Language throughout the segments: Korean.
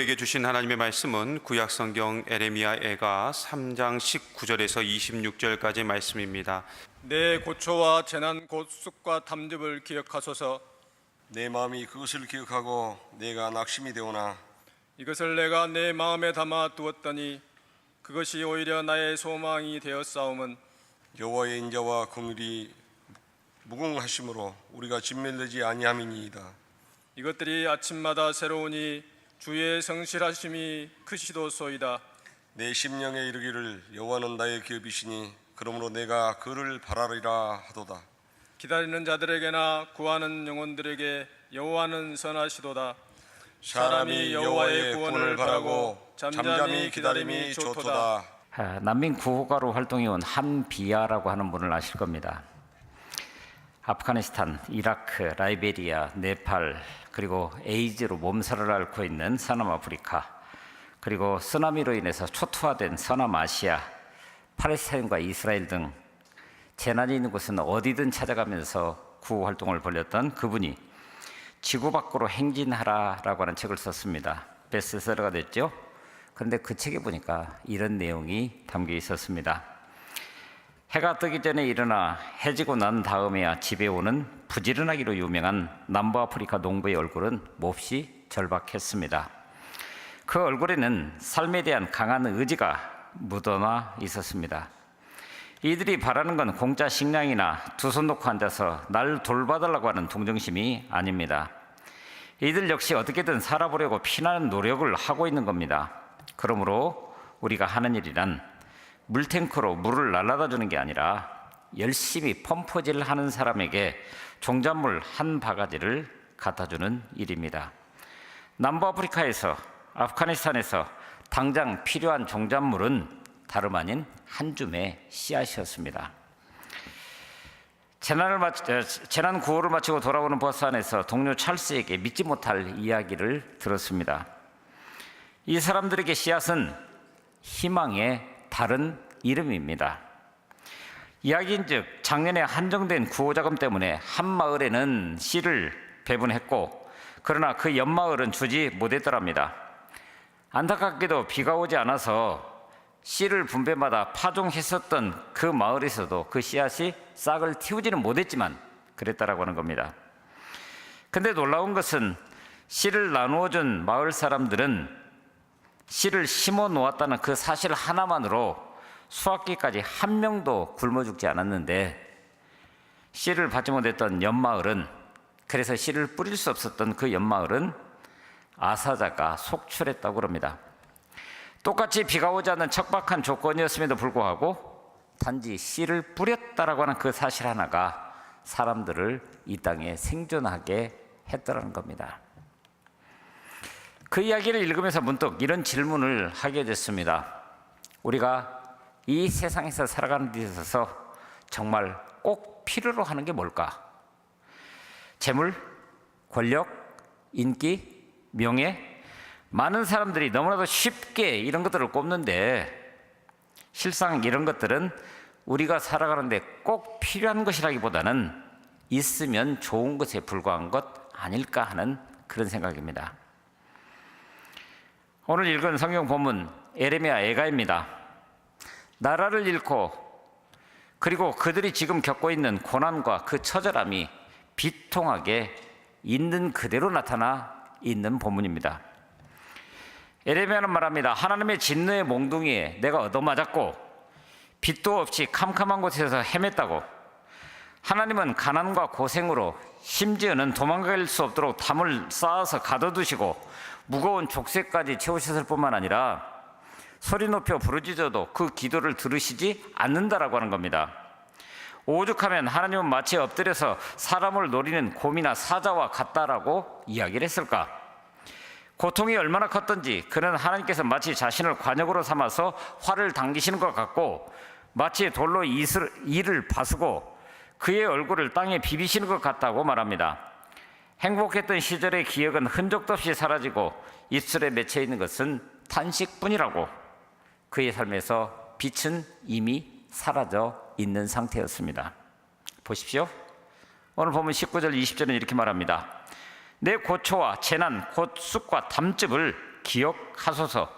우리에게 주신 하나님의 말씀은 구약성경 에레미야애가 3장 19절에서 26절까지 말씀입니다. 내 고초와 재난 곧 쑥과 담즙을 기억하소서. 내 마음이 그것을 기억하고 내가 낙심이 되오나 이것을 내가 내 마음에 담아 두었더니 그것이 오히려 나의 소망이 되었사오면 여호와의 인자와 긍휼이 무궁하심으로 우리가 진멸되지 아니함이니이다. 이것들이 아침마다 새로우니 주의 성실하심이 크시도소이다. 내 심령에 이르기를 여호와는 나의 기업이시니 그러므로 내가 그를 바라리라 하도다. 기다리는 자들에게나 구하는 영혼들에게 여호와는 선하시도다. 사람이 여호와의 구원을 바라고 잠잠히 기다림이 좋도다. 난민 구호가로 활동해온 한비아라고 하는 분을 아실 겁니다. 아프가니스탄, 이라크, 라이베리아, 네팔, 그리고 에이즈로 몸살을 앓고 있는 서남아프리카, 그리고 쓰나미로 인해서 초토화된 서남아시아, 팔레스타인과 이스라엘 등 재난이 있는 곳은 어디든 찾아가면서 구호 활동을 벌였던 그분이 지구 밖으로 행진하라라고 하는 책을 썼습니다. 베스트셀러가 됐죠. 그런데 그 책에 보니까 이런 내용이 담겨 있었습니다. 해가 뜨기 전에 일어나 해지고 난 다음에야 집에 오는 부지런하기로 유명한 남부아프리카 농부의 얼굴은 몹시 절박했습니다. 그 얼굴에는 삶에 대한 강한 의지가 묻어나 있었습니다. 이들이 바라는 건 공짜 식량이나 두 손 놓고 앉아서 날 돌봐달라고 하는 동정심이 아닙니다. 이들 역시 어떻게든 살아보려고 피나는 노력을 하고 있는 겁니다. 그러므로 우리가 하는 일이란 물탱크로 물을 날라다 주는 게 아니라 열심히 펌프질 하는 사람에게 종잣물 한 바가지를 갖다 주는 일입니다. 남부아프리카에서, 아프가니스탄에서 당장 필요한 종잣물은 다름 아닌 한 줌의 씨앗이었습니다. 재난 구호를 마치고 돌아오는 버스 안에서 동료 찰스에게 믿지 못할 이야기를 들었습니다. 이 사람들에게 씨앗은 희망의 다른 이름입니다. 이야기인즉 작년에 한정된 구호자금 때문에 한 마을에는 씨를 배분했고 그러나 그 옆 마을은 주지 못했더랍니다. 안타깝게도 비가 오지 않아서 씨를 분배마다 파종했었던 그 마을에서도 그 씨앗이 싹을 틔우지는 못했지만 그랬다라고 하는 겁니다. 근데 놀라운 것은 씨를 나누어준 마을 사람들은 씨를 심어 놓았다는 그 사실 하나만으로 수확기까지 한 명도 굶어 죽지 않았는데 씨를 받지 못했던 옆마을은, 그래서 씨를 뿌릴 수 없었던 그 옆마을은 아사자가 속출했다고 합니다. 똑같이 비가 오지 않는 척박한 조건이었음에도 불구하고 단지 씨를 뿌렸다라고 하는 그 사실 하나가 사람들을 이 땅에 생존하게 했더라는 겁니다. 그 이야기를 읽으면서 문득 이런 질문을 하게 됐습니다. 우리가 이 세상에서 살아가는 데 있어서 정말 꼭 필요로 하는 게 뭘까? 재물, 권력, 인기, 명예, 많은 사람들이 너무나도 쉽게 이런 것들을 꼽는데 실상 이런 것들은 우리가 살아가는데 꼭 필요한 것이라기보다는 있으면 좋은 것에 불과한 것 아닐까 하는 그런 생각입니다. 오늘 읽은 성경 본문 에레미야 애가입니다. 나라를 잃고 그리고 그들이 지금 겪고 있는 고난과 그 처절함이 비통하게 있는 그대로 나타나 있는 본문입니다. 에레미야는 말합니다. 하나님의 진노의 몽둥이에 내가 얻어맞았고 빛도 없이 캄캄한 곳에서 헤맸다고. 하나님은 가난과 고생으로 심지어는 도망갈 수 없도록 담을 쌓아서 가둬두시고 무거운 족쇄까지 채우셨을 뿐만 아니라 소리 높여 부르짖어도 그 기도를 들으시지 않는다라고 하는 겁니다. 오죽하면 하나님은 마치 엎드려서 사람을 노리는 곰이나 사자와 같다라고 이야기를 했을까? 고통이 얼마나 컸던지 그는 하나님께서 마치 자신을 관역으로 삼아서 활을 당기시는 것 같고 마치 돌로 이를 바수고 그의 얼굴을 땅에 비비시는 것 같다고 말합니다. 행복했던 시절의 기억은 흔적도 없이 사라지고 입술에 맺혀 있는 것은 탄식뿐이라고. 그의 삶에서 빛은 이미 사라져 있는 상태였습니다. 보십시오. 오늘 보면 19절 20절은 이렇게 말합니다. 내 고초와 재난 곧 쑥과 담즙을 기억하소서.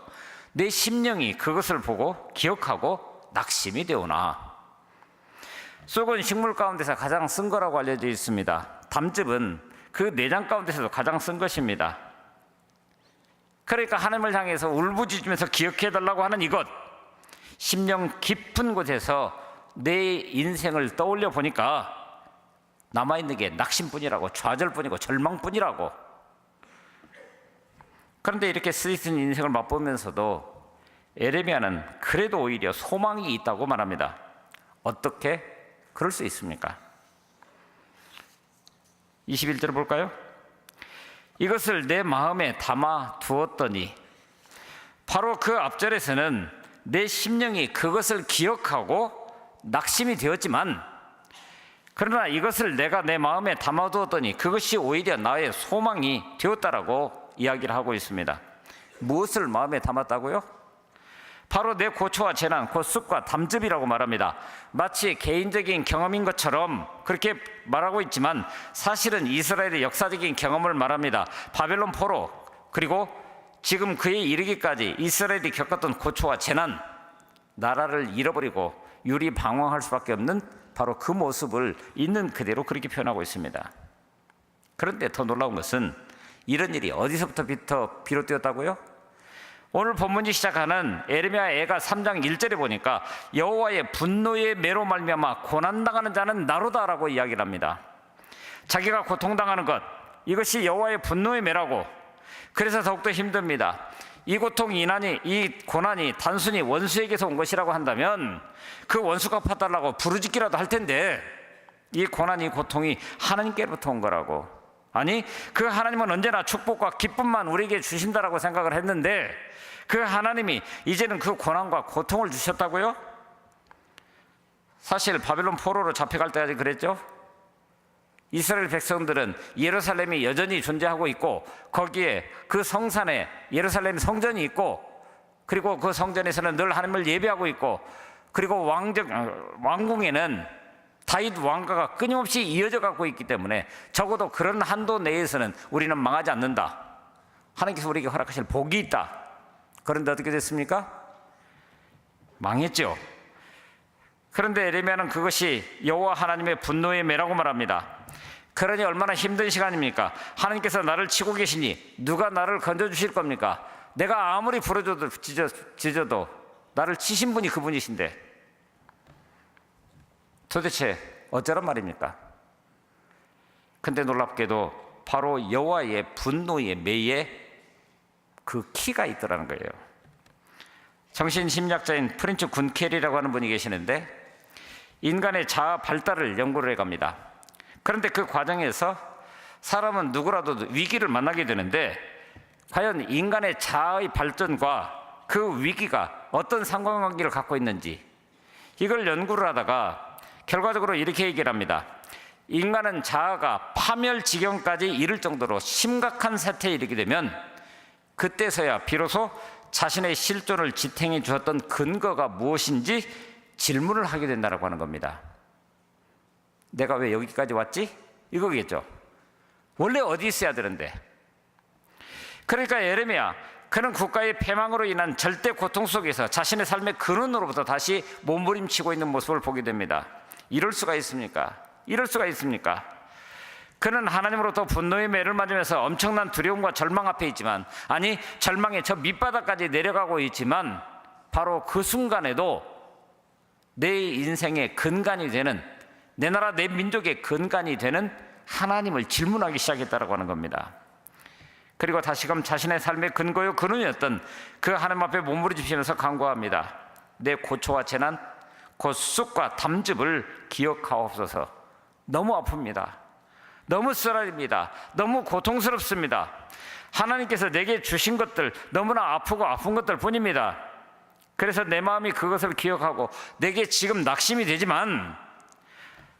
내 심령이 그것을 보고 기억하고 낙심이 되오나. 쑥은 식물 가운데서 가장 쓴 거라고 알려져 있습니다. 담즙은 그 내장 가운데서도 가장 쓴 것입니다. 그러니까 하나님을 향해서 울부짖으면서 기억해달라고 하는 이것, 심령 깊은 곳에서 내 인생을 떠올려 보니까 남아있는 게 낙심뿐이라고, 좌절뿐이고 절망뿐이라고. 그런데 이렇게 쓰이쓴 인생을 맛보면서도 에레미야는 그래도 오히려 소망이 있다고 말합니다. 어떻게 그럴 수 있습니까? 21절 볼까요? 이것을 내 마음에 담아 두었더니, 바로 그 앞절에서는 내 심령이 그것을 기억하고 낙심이 되었지만, 그러나 이것을 내가 내 마음에 담아두었더니 그것이 오히려 나의 소망이 되었다라고 이야기를 하고 있습니다. 무엇을 마음에 담았다고요? 바로 내 고초와 재난, 곧 쑥과 담즙이라고 말합니다. 마치 개인적인 경험인 것처럼 그렇게 말하고 있지만 사실은 이스라엘의 역사적인 경험을 말합니다. 바벨론 포로, 그리고 지금 그에 이르기까지 이스라엘이 겪었던 고초와 재난, 나라를 잃어버리고 유리방황할 수밖에 없는 바로 그 모습을 있는 그대로 그렇게 표현하고 있습니다. 그런데 더 놀라운 것은 이런 일이 어디서부터 비롯되었다고요? 오늘 본문이 시작하는 에레미야 애가 3장 1절에 보니까 여호와의 분노의 매로 말미암아 고난당하는 자는 나로다라고 이야기를 합니다. 자기가 고통당하는 것, 이것이 여호와의 분노의 매라고. 그래서 더욱더 힘듭니다. 이 고통, 이 고난이 단순히 원수에게서 온 것이라고 한다면 그 원수 갚아달라고 부르짖기라도 할 텐데, 이 고난, 이 고통이 하나님께로부터 온 거라고. 아니, 그 하나님은 언제나 축복과 기쁨만 우리에게 주신다라고 생각을 했는데 그 하나님이 이제는 그 고난과 고통을 주셨다고요? 사실 바벨론 포로로 잡혀갈 때까지 그랬죠. 이스라엘 백성들은 예루살렘이 여전히 존재하고 있고, 거기에 그 성산에 예루살렘 성전이 있고, 그리고 그 성전에서는 늘 하나님을 예배하고 있고, 그리고 왕궁에는 다윗 왕가가 끊임없이 이어져 갖고 있기 때문에 적어도 그런 한도 내에서는 우리는 망하지 않는다. 하나님께서 우리에게 허락하실 복이 있다. 그런데 어떻게 됐습니까? 망했죠. 그런데 에레미야는 그것이 여호와 하나님의 분노의 매라고 말합니다. 그러니 얼마나 힘든 시간입니까? 하나님께서 나를 치고 계시니 누가 나를 건져주실 겁니까? 내가 아무리 부르짖어도 짖어도 나를 치신 분이 그분이신데 도대체 어쩌란 말입니까? 근데 놀랍게도 바로 여호와의 분노의 매에 그 키가 있더라는 거예요. 정신심리학자인 프린츠 군켈이라고 하는 분이 계시는데 인간의 자아 발달을 연구를 해갑니다. 그런데 그 과정에서 사람은 누구라도 위기를 만나게 되는데 과연 인간의 자아의 발전과 그 위기가 어떤 상관관계를 갖고 있는지, 이걸 연구를 하다가 결과적으로 이렇게 얘기를 합니다. 인간은 자아가 파멸 지경까지 이를 정도로 심각한 사태에 이르게 되면 그때서야 비로소 자신의 실존을 지탱해 주었던 근거가 무엇인지 질문을 하게 된다고 하는 겁니다. 내가 왜 여기까지 왔지? 이거겠죠. 원래 어디 있어야 되는데. 그러니까 에레미야, 그는 국가의 패망으로 인한 절대 고통 속에서 자신의 삶의 근원으로부터 다시 몸부림치고 있는 모습을 보게 됩니다. 이럴 수가 있습니까? 이럴 수가 있습니까? 그는 하나님으로부터 분노의 매를 맞으면서 엄청난 두려움과 절망 앞에 있지만, 아니 절망의 저 밑바닥까지 내려가고 있지만 바로 그 순간에도 내 인생의 근간이 되는, 내 나라 내 민족의 근간이 되는 하나님을 질문하기 시작했다고 하는 겁니다. 그리고 다시금 자신의 삶의 근거요 근원이었던 그 하나님 앞에 몸부림치면서 간구합니다. 내 고초와 재난, 곧 쑥과 담즙을 기억하옵소서. 너무 아픕니다. 너무 쓰라립니다. 너무 고통스럽습니다. 하나님께서 내게 주신 것들 너무나 아프고 아픈 것들 뿐입니다. 그래서 내 마음이 그것을 기억하고 내게 지금 낙심이 되지만,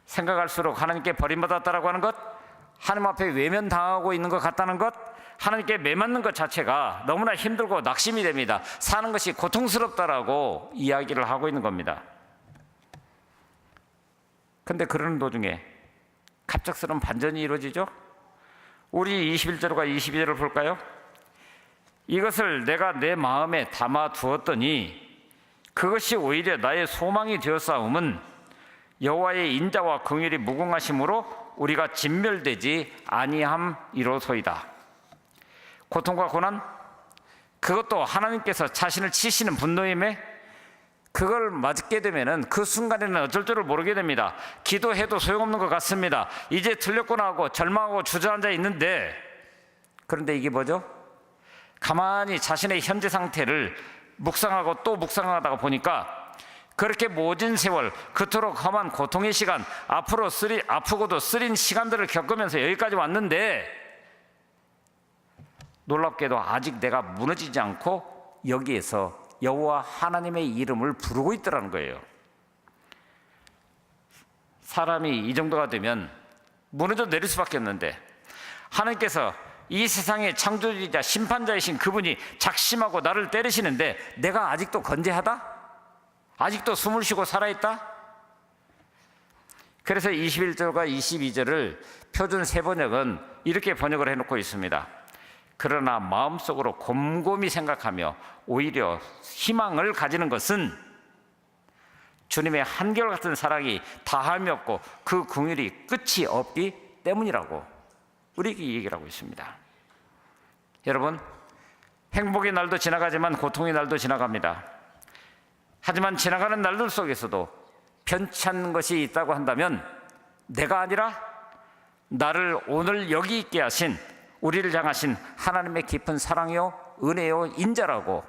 생각할수록 하나님께 버림받았다라고 하는 것, 하나님 앞에 외면당하고 있는 것 같다는 것, 하나님께 매맞는 것 자체가 너무나 힘들고 낙심이 됩니다. 사는 것이 고통스럽다라고 이야기를 하고 있는 겁니다. 근데 그러는 도중에 갑작스러운 반전이 이루어지죠. 우리 21절과 22절을 볼까요? 이것을 내가 내 마음에 담아 두었더니 그것이 오히려 나의 소망이 되었사옴은 여호와의 인자와 긍휼이 무궁하심으로 우리가 진멸되지 아니함이로소이다. 고통과 고난, 그것도 하나님께서 자신을 치시는 분노임에 그걸 맞게 되면은 그 순간에는 어쩔 줄을 모르게 됩니다. 기도해도 소용없는 것 같습니다. 이제 틀렸구나 하고 절망하고 주저앉아 있는데, 그런데 이게 뭐죠? 가만히 자신의 현재 상태를 묵상하고 또 묵상하다가 보니까 그렇게 모진 세월, 그토록 험한 고통의 시간, 아프고도 쓰린 시간들을 겪으면서 여기까지 왔는데 놀랍게도 아직 내가 무너지지 않고 여기에서 여호와 하나님의 이름을 부르고 있더라는 거예요. 사람이 이 정도가 되면 무너져 내릴 수밖에 없는데 하나님께서 이 세상의 창조주이자 심판자이신 그분이 작심하고 나를 때리시는데 내가 아직도 건재하다? 아직도 숨을 쉬고 살아있다? 그래서 21절과 22절을 표준 세번역은 이렇게 번역을 해놓고 있습니다. 그러나 마음속으로 곰곰이 생각하며 오히려 희망을 가지는 것은 주님의 한결같은 사랑이 다함이 없고 그 긍휼이 끝이 없기 때문이라고 우리에게 얘기를 하고 있습니다. 여러분, 행복의 날도 지나가지만 고통의 날도 지나갑니다. 하지만 지나가는 날들 속에서도 편찮은 것이 있다고 한다면 내가 아니라 나를 오늘 여기 있게 하신, 우리를 향하신 하나님의 깊은 사랑이요 은혜요 인자라고,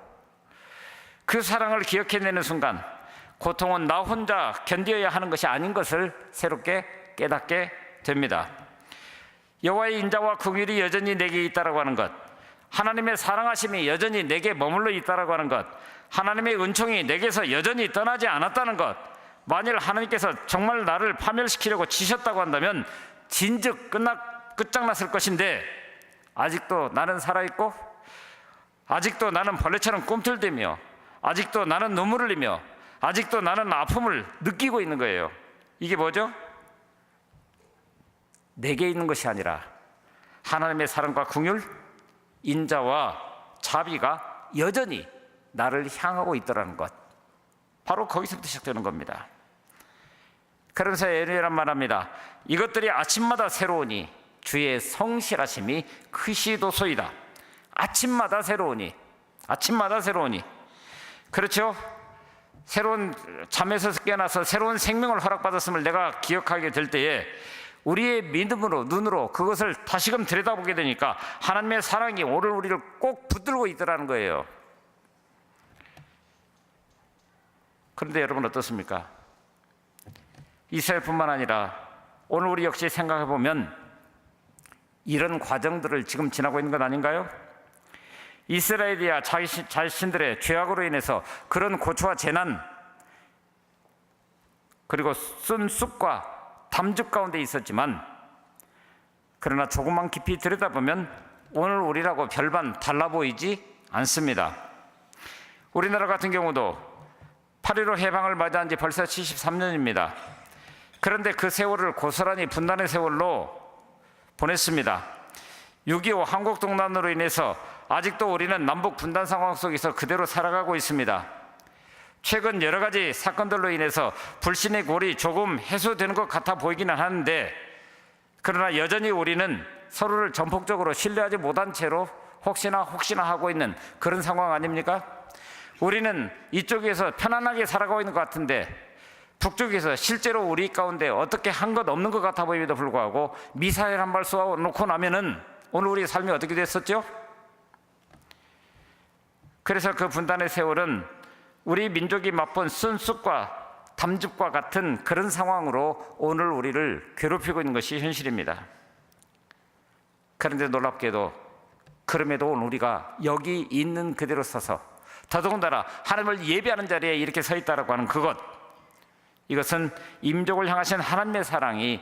그 사랑을 기억해내는 순간 고통은 나 혼자 견뎌야 하는 것이 아닌 것을 새롭게 깨닫게 됩니다. 여호와의 인자와 긍휼이 여전히 내게 있다라고 하는 것, 하나님의 사랑하심이 여전히 내게 머물러 있다라고 하는 것, 하나님의 은총이 내게서 여전히 떠나지 않았다는 것, 만일 하나님께서 정말 나를 파멸시키려고 치셨다고 한다면 진즉 끝장났을 것인데 아직도 나는 살아있고 아직도 나는 벌레처럼 꿈틀대며 아직도 나는 눈물을 흘리며 아직도 나는 아픔을 느끼고 있는 거예요. 이게 뭐죠? 내게 있는 것이 아니라 하나님의 사랑과 긍휼, 인자와 자비가 여전히 나를 향하고 있더라는 것, 바로 거기서부터 시작되는 겁니다. 그러면서 에레미야란 말합니다. 이것들이 아침마다 새로우니 주의 성실하심이 크시도소이다. 아침마다 새로우니, 아침마다 새로우니. 그렇죠? 새로운 잠에서 깨어나서 새로운 생명을 허락받았음을 내가 기억하게 될 때에 우리의 믿음으로, 눈으로 그것을 다시금 들여다보게 되니까 하나님의 사랑이 오늘 우리를 꼭 붙들고 있더라는 거예요. 그런데 여러분 어떻습니까? 이스라엘뿐만 아니라 오늘 우리 역시 생각해 보면 이런 과정들을 지금 지나고 있는 것 아닌가요? 이스라엘이야 자신들의 죄악으로 인해서 그런 고초와 재난, 그리고 쓴 쑥과 담즙 가운데 있었지만, 그러나 조금만 깊이 들여다보면 오늘 우리라고 별반 달라 보이지 않습니다. 우리나라 같은 경우도 8.15 해방을 맞이한 지 벌써 73년입니다. 그런데 그 세월을 고스란히 분단의 세월로 보냈습니다. 6.25 한국동란으로 인해서 아직도 우리는 남북 분단 상황 속에서 그대로 살아가고 있습니다. 최근 여러 가지 사건들로 인해서 불신의 골이 조금 해소되는 것 같아 보이기는 하는데, 그러나 여전히 우리는 서로를 전폭적으로 신뢰하지 못한 채로 혹시나 하고 있는 그런 상황 아닙니까? 우리는 이쪽에서 편안하게 살아가고 있는 것 같은데 북쪽에서 실제로 우리 가운데 어떻게 한 것 없는 것 같아 보임에도 불구하고 미사일 한 발 쏘아 놓고 나면은 오늘 우리의 삶이 어떻게 됐었죠? 그래서 그 분단의 세월은 우리 민족이 맛본 쓴쑥과 담즙과 같은 그런 상황으로 오늘 우리를 괴롭히고 있는 것이 현실입니다. 그런데 놀랍게도 그럼에도 오늘 우리가 여기 있는 그대로 서서, 더더군다나 하나님을 예배하는 자리에 이렇게 서 있다라고 하는 그것, 이것은 임족을 향하신 하나님의 사랑이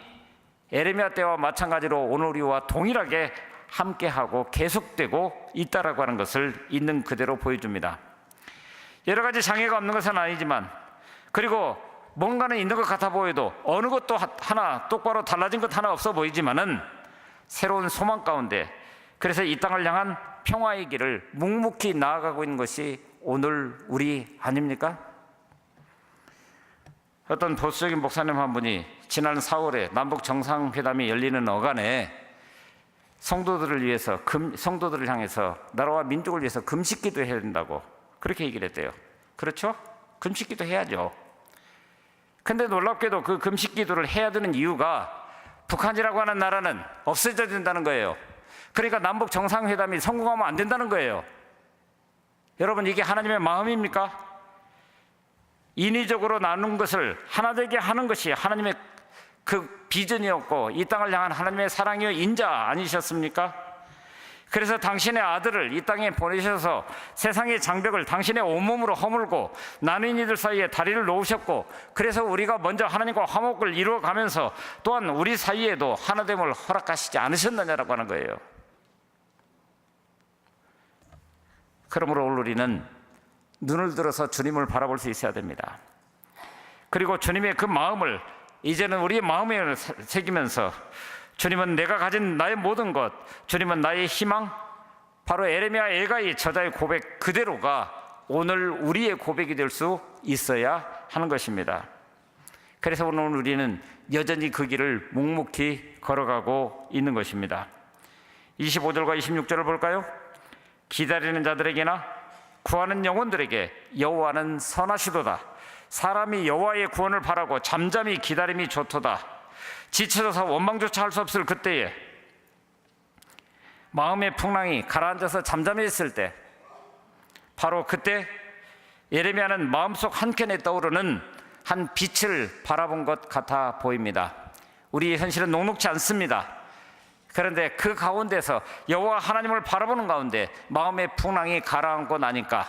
에레미야 때와 마찬가지로 오늘 우리와 동일하게 함께하고 계속되고 있다라고 하는 것을 있는 그대로 보여줍니다. 여러 가지 장애가 없는 것은 아니지만, 그리고 뭔가는 있는 것 같아 보여도 어느 것도 하나 똑바로 달라진 것 하나 없어 보이지만은 새로운 소망 가운데, 그래서 이 땅을 향한 평화의 길을 묵묵히 나아가고 있는 것이 오늘 우리 아닙니까? 어떤 보수적인 목사님 한 분이 지난 4월에 남북 정상회담이 열리는 어간에 성도들을 향해서 나라와 민족을 위해서 금식기도 해야 된다고 그렇게 얘기를 했대요. 그렇죠? 금식기도 해야죠. 근데 놀랍게도 그 금식기도를 해야 되는 이유가 북한이라고 하는 나라는 없어져야 된다는 거예요. 그러니까 남북 정상회담이 성공하면 안 된다는 거예요. 여러분, 이게 하나님의 마음입니까? 인위적으로 나눈 것을 하나 되게 하는 것이 하나님의 그 비전이었고 이 땅을 향한 하나님의 사랑이요 인자 아니셨습니까? 그래서 당신의 아들을 이 땅에 보내셔서 세상의 장벽을 당신의 온몸으로 허물고 나는 이들 사이에 다리를 놓으셨고, 그래서 우리가 먼저 하나님과 화목을 이루어가면서 또한 우리 사이에도 하나됨을 허락하시지 않으셨느냐라고 하는 거예요. 그러므로 오늘 우리는 눈을 들어서 주님을 바라볼 수 있어야 됩니다. 그리고 주님의 그 마음을 이제는 우리의 마음에 새기면서 주님은 내가 가진 나의 모든 것, 주님은 나의 희망, 바로 에레미야 애가의 저자의 고백 그대로가 오늘 우리의 고백이 될 수 있어야 하는 것입니다. 그래서 오늘 우리는 여전히 그 길을 묵묵히 걸어가고 있는 것입니다. 25절과 26절을 볼까요? 기다리는 자들에게나 구하는 영혼들에게 여호와는 선하시도다. 사람이 여호와의 구원을 바라고 잠잠히 기다림이 좋도다. 지쳐져서 원망조차 할 수 없을 그때에, 마음의 풍랑이 가라앉아서 잠잠히 있을 때, 바로 그때 예레미야는 마음속 한켠에 떠오르는 한 빛을 바라본 것 같아 보입니다. 우리의 현실은 녹록지 않습니다. 그런데 그 가운데서 여호와 하나님을 바라보는 가운데 마음의 풍랑이 가라앉고 나니까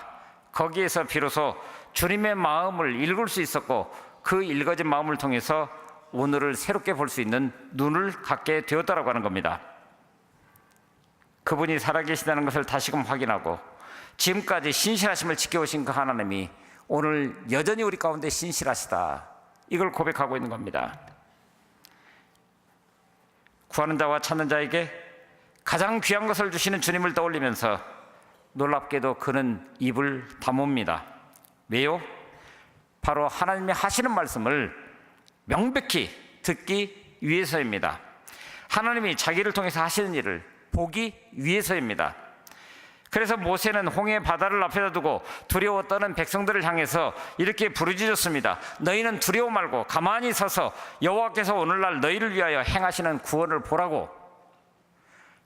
거기에서 비로소 주님의 마음을 읽을 수 있었고, 그 읽어진 마음을 통해서 오늘을 새롭게 볼 수 있는 눈을 갖게 되었다라고 하는 겁니다. 그분이 살아계시다는 것을 다시금 확인하고 지금까지 신실하심을 지켜오신 그 하나님이 오늘 여전히 우리 가운데 신실하시다, 이걸 고백하고 있는 겁니다. 구하는 자와 찾는 자에게 가장 귀한 것을 주시는 주님을 떠올리면서 놀랍게도 그는 입을 다뭅니다. 왜요? 바로 하나님이 하시는 말씀을 명백히 듣기 위해서입니다. 하나님이 자기를 통해서 하시는 일을 보기 위해서입니다. 그래서 모세는 홍해 바다를 앞에다 두고 두려워 떠는 백성들을 향해서 이렇게 부르짖었습니다. 너희는 두려워 말고 가만히 서서 여호와께서 오늘날 너희를 위하여 행하시는 구원을 보라고.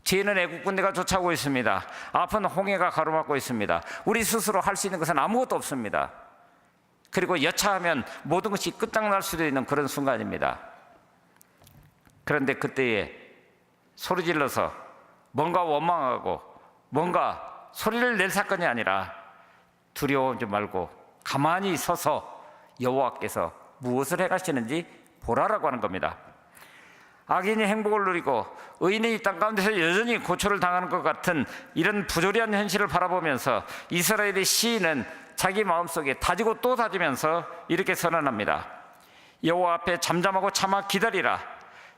뒤에는 애국 군대가 쫓아오고 있습니다. 앞은 홍해가 가로막고 있습니다. 우리 스스로 할 수 있는 것은 아무것도 없습니다. 그리고 여차하면 모든 것이 끝장날 수도 있는 그런 순간입니다. 그런데 그때에 소리질러서 뭔가 원망하고 뭔가 소리를 낼 사건이 아니라 두려워하지 말고 가만히 서서 여호와께서 무엇을 행하시는지 보라라고 하는 겁니다. 악인이 행복을 누리고 의인이 이 땅 가운데서 여전히 고초를 당하는 것 같은 이런 부조리한 현실을 바라보면서 이스라엘의 시인은 자기 마음속에 다지고 또 다지면서 이렇게 선언합니다. 여호와 앞에 잠잠하고 참아 기다리라.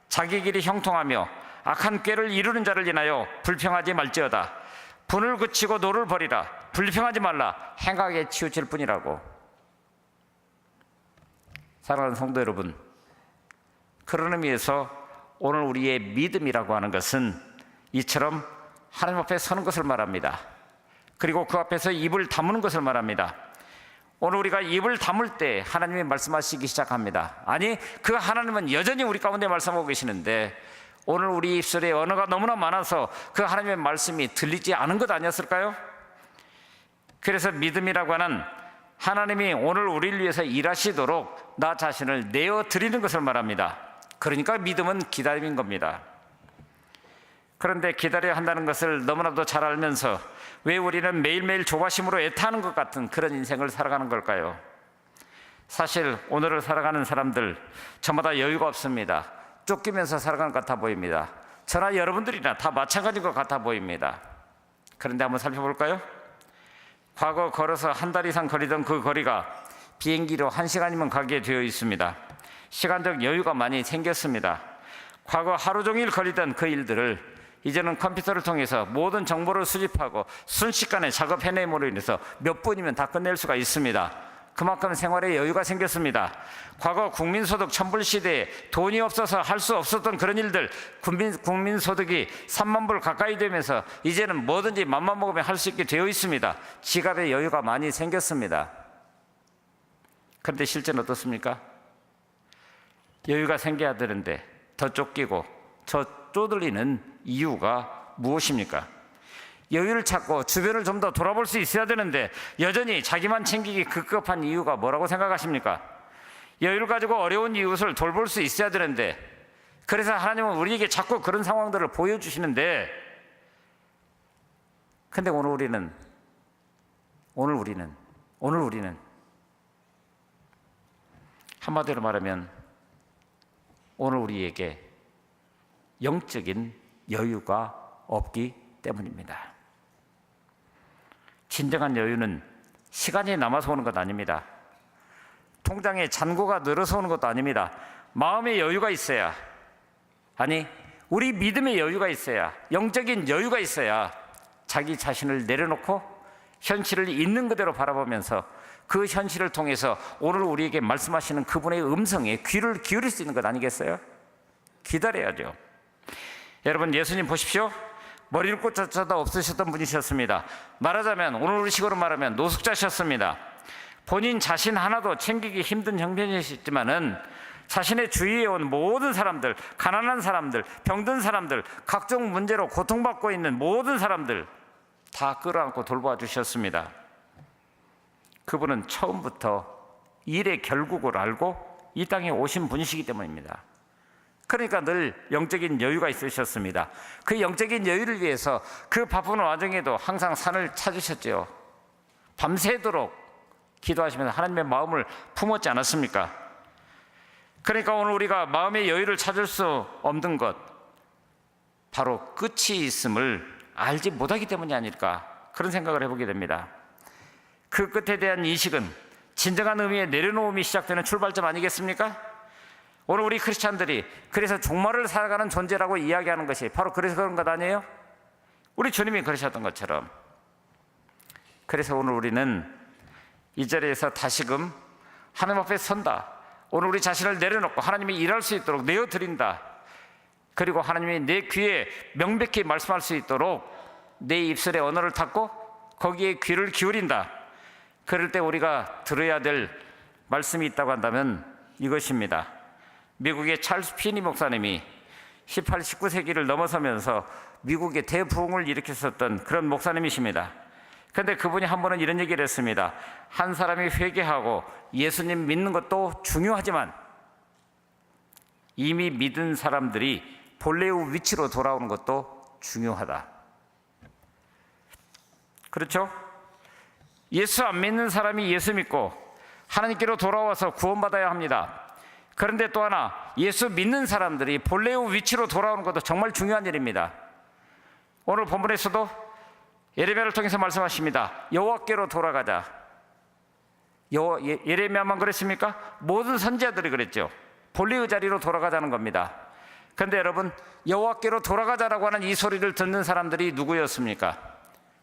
자기 길이 형통하며 악한 꾀를 이루는 자를 인하여 불평하지 말지어다. 분을 그치고 노를 버리라. 불평하지 말라. 행하게 치우칠 뿐이라고. 사랑하는 성도 여러분, 그런 의미에서 오늘 우리의 믿음이라고 하는 것은 이처럼 하나님 앞에 서는 것을 말합니다. 그리고 그 앞에서 입을 다무는 것을 말합니다. 오늘 우리가 입을 다물 때 하나님이 말씀하시기 시작합니다. 아니, 그 하나님은 여전히 우리 가운데 말씀하고 계시는데 오늘 우리 입술에 언어가 너무나 많아서 그 하나님의 말씀이 들리지 않은 것 아니었을까요? 그래서 믿음이라고 하는 하나님이 오늘 우리를 위해서 일하시도록 나 자신을 내어드리는 것을 말합니다. 그러니까 믿음은 기다림인 겁니다. 그런데 기다려야 한다는 것을 너무나도 잘 알면서 왜 우리는 매일매일 조바심으로 애타는 것 같은 그런 인생을 살아가는 걸까요? 사실 오늘을 살아가는 사람들 저마다 여유가 없습니다. 쫓기면서 살아가는 것 같아 보입니다. 저나 여러분들이나 다 마찬가지인 것 같아 보입니다. 그런데 한번 살펴볼까요? 과거 걸어서 한 달 이상 거리던 그 거리가 비행기로 1시간이면 가게 되어 있습니다. 시간적 여유가 많이 생겼습니다. 과거 하루 종일 거리던 그 일들을 이제는 컴퓨터를 통해서 모든 정보를 수집하고 순식간에 작업해냄으로 인해서 몇 분이면 다 끝낼 수가 있습니다. 그만큼 생활에 여유가 생겼습니다. 과거 국민소득 천불 시대에 돈이 없어서 할 수 없었던 그런 일들, 국민소득이 3만 불 가까이 되면서 이제는 뭐든지 맘만 먹으면 할 수 있게 되어 있습니다. 지갑에 여유가 많이 생겼습니다. 그런데 실제는 어떻습니까? 여유가 생겨야 되는데 더 쫓기고 더 쪼들리는 이유가 무엇입니까? 여유를 찾고 주변을 좀 더 돌아볼 수 있어야 되는데 여전히 자기만 챙기기 급급한 이유가 뭐라고 생각하십니까? 여유를 가지고 어려운 이웃을 돌볼 수 있어야 되는데, 그래서 하나님은 우리에게 자꾸 그런 상황들을 보여주시는데, 근데 오늘 우리는 한마디로 말하면 오늘 우리에게 영적인 여유가 없기 때문입니다. 진정한 여유는 시간이 남아서 오는 것 아닙니다. 통장에 잔고가 늘어서 오는 것도 아닙니다. 마음의 여유가 있어야, 아니 우리 믿음의 여유가 있어야, 영적인 여유가 있어야 자기 자신을 내려놓고 현실을 있는 그대로 바라보면서 그 현실을 통해서 오늘 우리에게 말씀하시는 그분의 음성에 귀를 기울일 수 있는 것 아니겠어요? 기다려야죠. 여러분, 예수님 보십시오. 머리를 꽂자다 없으셨던 분이셨습니다. 말하자면 오늘 우리식으로 말하면 노숙자셨습니다. 본인 자신 하나도 챙기기 힘든 형편이셨지만은 자신의 주위에 온 모든 사람들, 가난한 사람들, 병든 사람들, 각종 문제로 고통받고 있는 모든 사람들 다 끌어안고 돌보아 주셨습니다. 그분은 처음부터 일의 결국을 알고 이 땅에 오신 분이시기 때문입니다. 그러니까 늘 영적인 여유가 있으셨습니다. 그 영적인 여유를 위해서 그 바쁜 와중에도 항상 산을 찾으셨죠. 밤새도록 기도하시면서 하나님의 마음을 품었지 않았습니까? 그러니까 오늘 우리가 마음의 여유를 찾을 수 없는 것, 바로 끝이 있음을 알지 못하기 때문이 아닐까, 그런 생각을 해보게 됩니다. 그 끝에 대한 인식은 진정한 의미의 내려놓음이 시작되는 출발점 아니겠습니까? 오늘 우리 크리스찬들이 그래서 종말을 살아가는 존재라고 이야기하는 것이 바로 그래서 그런 것 아니에요? 우리 주님이 그러셨던 것처럼. 그래서 오늘 우리는 이 자리에서 다시금 하나님 앞에 선다. 오늘 우리 자신을 내려놓고 하나님이 일할 수 있도록 내어드린다. 그리고 하나님이 내 귀에 명백히 말씀할 수 있도록 내 입술에 언어를 닫고 거기에 귀를 기울인다. 그럴 때 우리가 들어야 될 말씀이 있다고 한다면 이것입니다. 미국의 찰스 피니 목사님이 18, 19세기를 넘어서면서 미국의 대부흥을 일으켰었던 그런 목사님이십니다. 그런데 그분이 한 번은 이런 얘기를 했습니다. 한 사람이 회개하고 예수님 믿는 것도 중요하지만 이미 믿은 사람들이 본래의 위치로 돌아오는 것도 중요하다. 그렇죠? 예수 안 믿는 사람이 예수 믿고 하나님께로 돌아와서 구원받아야 합니다. 그런데 또 하나, 예수 믿는 사람들이 본래의 위치로 돌아오는 것도 정말 중요한 일입니다. 오늘 본문에서도 예레미야를 통해서 말씀하십니다. 여호와께로 돌아가자. 예레미야만 그랬습니까? 모든 선지자들이 그랬죠. 본래의 자리로 돌아가자는 겁니다. 그런데 여러분, 여호와께로 돌아가자라고 하는 이 소리를 듣는 사람들이 누구였습니까?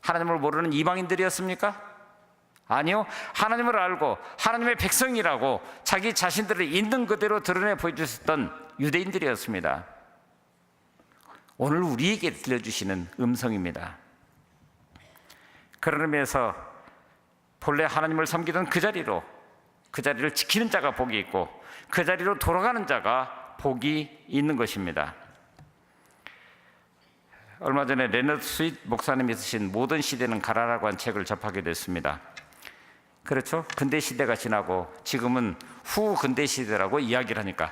하나님을 모르는 이방인들이었습니까? 아니요, 하나님을 알고 하나님의 백성이라고 자기 자신들을 있는 그대로 드러내 보여주셨던 유대인들이었습니다. 오늘 우리에게 들려주시는 음성입니다. 그런 의미에서 본래 하나님을 섬기던 그 자리를 지키는 자가 복이 있고 그 자리로 돌아가는 자가 복이 있는 것입니다. 얼마 전에 레너드 스윗 목사님이 쓰신 모든 시대는 가라라고 한 책을 접하게 됐습니다. 그렇죠? 근대 시대가 지나고 지금은 후 근대 시대라고 이야기를 하니까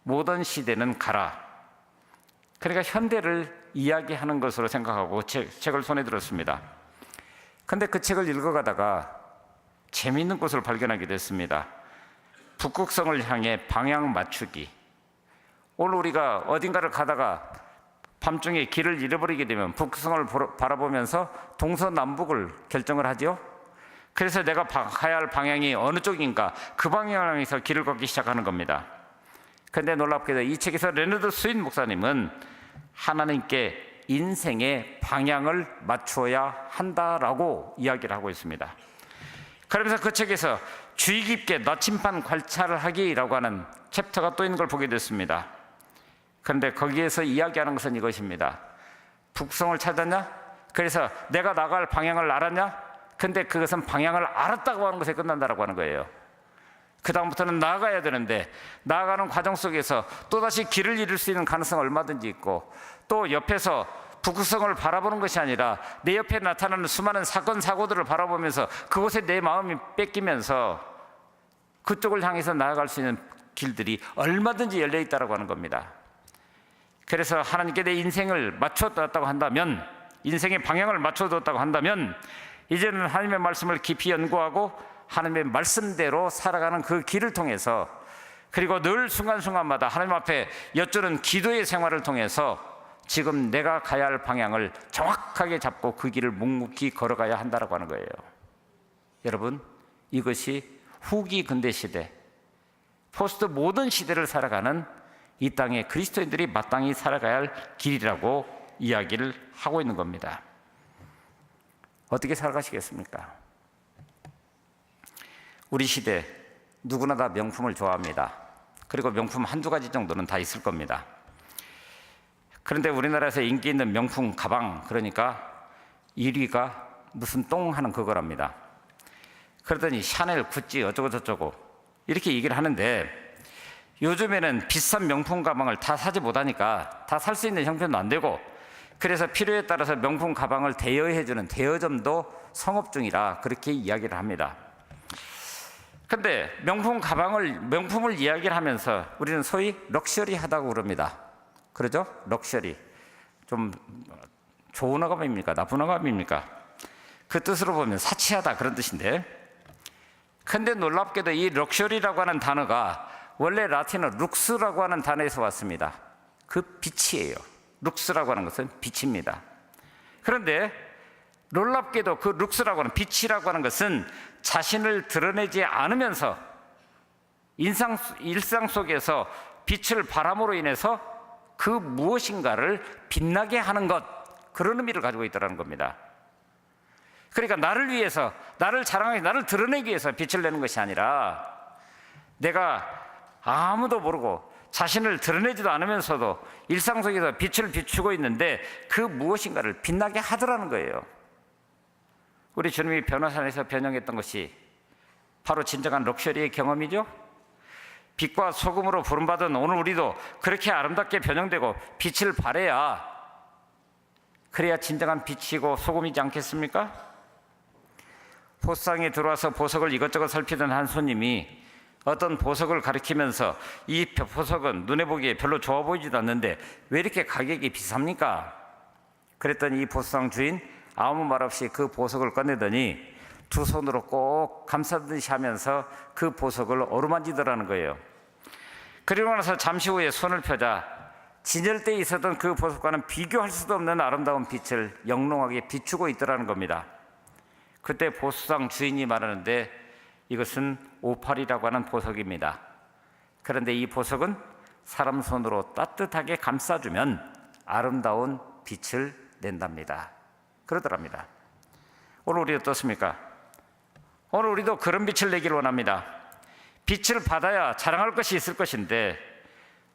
모던 시대는 가라. 그러니까 현대를 이야기하는 것으로 생각하고 책을 손에 들었습니다. 그런데 그 책을 읽어가다가 재미있는 것을 발견하게 됐습니다. 북극성을 향해 방향 맞추기. 오늘 우리가 어딘가를 가다가 밤중에 길을 잃어버리게 되면 북극성을 바라보면서 동서남북을 결정을 하죠. 그래서 내가 가야 할 방향이 어느 쪽인가, 그 방향에서 길을 걷기 시작하는 겁니다. 그런데 놀랍게도 이 책에서 레너드 스윗 목사님은 하나님께 인생의 방향을 맞춰야 한다라고 이야기를 하고 있습니다. 그러면서 그 책에서 주의 깊게 나침반 관찰을 하기라고 하는 챕터가 또 있는 걸 보게 됐습니다. 그런데 거기에서 이야기하는 것은 이것입니다. 북성을 찾았냐? 그래서 내가 나갈 방향을 알았냐? 근데 그것은 방향을 알았다고 하는 것에 끝난다라고 하는 거예요. 그 다음부터는 나아가야 되는데 나아가는 과정 속에서 또다시 길을 잃을 수 있는 가능성은 얼마든지 있고, 또 옆에서 북성을 바라보는 것이 아니라 내 옆에 나타나는 수많은 사건 사고들을 바라보면서 그곳에 내 마음이 뺏기면서 그쪽을 향해서 나아갈 수 있는 길들이 얼마든지 열려 있다고 하는 겁니다. 그래서 하나님께 내 인생을 맞춰뒀다고 한다면, 인생의 방향을 맞춰뒀다고 한다면, 이제는 하나님의 말씀을 깊이 연구하고 하나님의 말씀대로 살아가는 그 길을 통해서, 그리고 늘 순간순간마다 하나님 앞에 여쭈는 기도의 생활을 통해서 지금 내가 가야 할 방향을 정확하게 잡고 그 길을 묵묵히 걸어가야 한다고 하는 거예요. 여러분, 이것이 후기 근대 시대, 포스트 모던 시대를 살아가는 이 땅의 그리스도인들이 마땅히 살아가야 할 길이라고 이야기를 하고 있는 겁니다. 어떻게 살아가시겠습니까? 우리 시대 누구나 다 명품을 좋아합니다. 그리고 명품 한두 가지 정도는 다 있을 겁니다. 그런데 우리나라에서 인기 있는 명품 가방, 그러니까 1위가 무슨 똥 하는 그거랍니다. 그러더니 샤넬, 구찌 어쩌고 저쩌고 이렇게 얘기를 하는데, 요즘에는 비싼 명품 가방을 다 사지 못하니까 다 살 수 있는 형편도 안 되고, 그래서 필요에 따라서 명품 가방을 대여해주는 대여점도 성업 중이라 그렇게 이야기를 합니다. 근데 명품을 이야기를 하면서 우리는 소위 럭셔리하다고 그럽니다. 그러죠? 럭셔리. 좀 좋은 어감입니까? 나쁜 어감입니까? 그 뜻으로 보면 사치하다 그런 뜻인데, 근데 놀랍게도 이 럭셔리라고 하는 단어가 원래 라틴어 룩스라고 하는 단어에서 왔습니다. 그 빛이에요. 룩스라고 하는 것은 빛입니다. 그런데 놀랍게도 그 룩스라고 하는 빛이라고 하는 것은 자신을 드러내지 않으면서 일상 속에서 빛을 바람으로 인해서 그 무엇인가를 빛나게 하는 것, 그런 의미를 가지고 있다는 겁니다. 그러니까 나를 위해서, 나를 자랑하기, 나를 드러내기 위해서 빛을 내는 것이 아니라, 내가 아무도 모르고 자신을 드러내지도 않으면서도 일상 속에서 빛을 비추고 있는데 그 무엇인가를 빛나게 하더라는 거예요. 우리 주님이 변호산에서 변형했던 것이 바로 진정한 럭셔리의 경험이죠. 빛과 소금으로 부름받은 오늘 우리도 그렇게 아름답게 변형되고 빛을 발해야, 그래야 진정한 빛이고 소금이지 않겠습니까? 보상에 들어와서 보석을 이것저것 살피던 한 손님이 어떤 보석을 가리키면서 이 보석은 눈에 보기에 별로 좋아 보이지도 않는데 왜 이렇게 가격이 비쌉니까? 그랬더니 이 보상 주인 아무 말 없이 그 보석을 꺼내더니 두 손으로 꼭 감싸듯이 하면서 그 보석을 어루만지더라는 거예요. 그리고 나서 잠시 후에 손을 펴자 진열대에 있었던 그 보석과는 비교할 수도 없는 아름다운 빛을 영롱하게 비추고 있더라는 겁니다. 그때 보상 주인이 말하는데, 이것은 오팔이라고 하는 보석입니다. 그런데 이 보석은 사람 손으로 따뜻하게 감싸주면 아름다운 빛을 낸답니다. 그러더랍니다. 오늘 우리 어떻습니까? 오늘 우리도 그런 빛을 내기를 원합니다. 빛을 받아야 자랑할 것이 있을 것인데,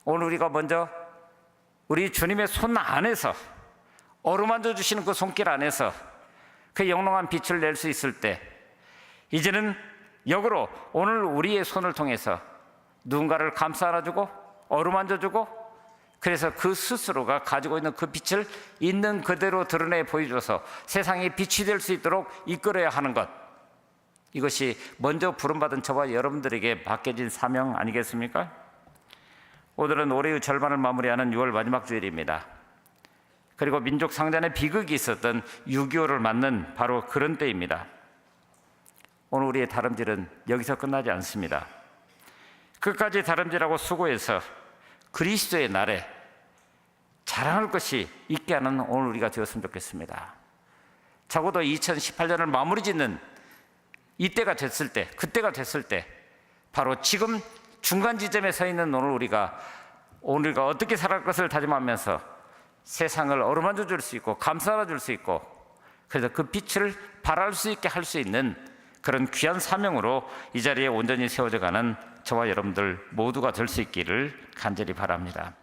오늘 우리가 먼저 우리 주님의 손 안에서, 어루만져 주시는 그 손길 안에서 그 영롱한 빛을 낼 수 있을 때, 이제는 역으로 오늘 우리의 손을 통해서 누군가를 감싸 안아주고 어루만져주고, 그래서 그 스스로가 가지고 있는 그 빛을 있는 그대로 드러내 보여줘서 세상에 빛이 될 수 있도록 이끌어야 하는 것, 이것이 먼저 부름받은 저와 여러분들에게 맡겨진 사명 아니겠습니까? 오늘은 올해의 절반을 마무리하는 6월 마지막 주일입니다. 그리고 민족 상잔의 비극이 있었던 6.25를 맞는 바로 그런 때입니다. 오늘 우리의 다름질은 여기서 끝나지 않습니다. 끝까지 다름질하고 수고해서 그리스도의 날에 자랑할 것이 있게 하는 오늘 우리가 되었으면 좋겠습니다. 적어도 2018년을 마무리 짓는 이때가 됐을 때, 그때가 됐을 때, 바로 지금 중간 지점에 서 있는 오늘 우리가 어떻게 살아갈 것을 다짐하면서 세상을 어루만져 줄 수 있고 감싸 줄 수 있고, 그래서 그 빛을 발할 수 있게 할 수 있는 그런 귀한 사명으로 이 자리에 온전히 세워져 가는 저와 여러분들 모두가 될 수 있기를 간절히 바랍니다.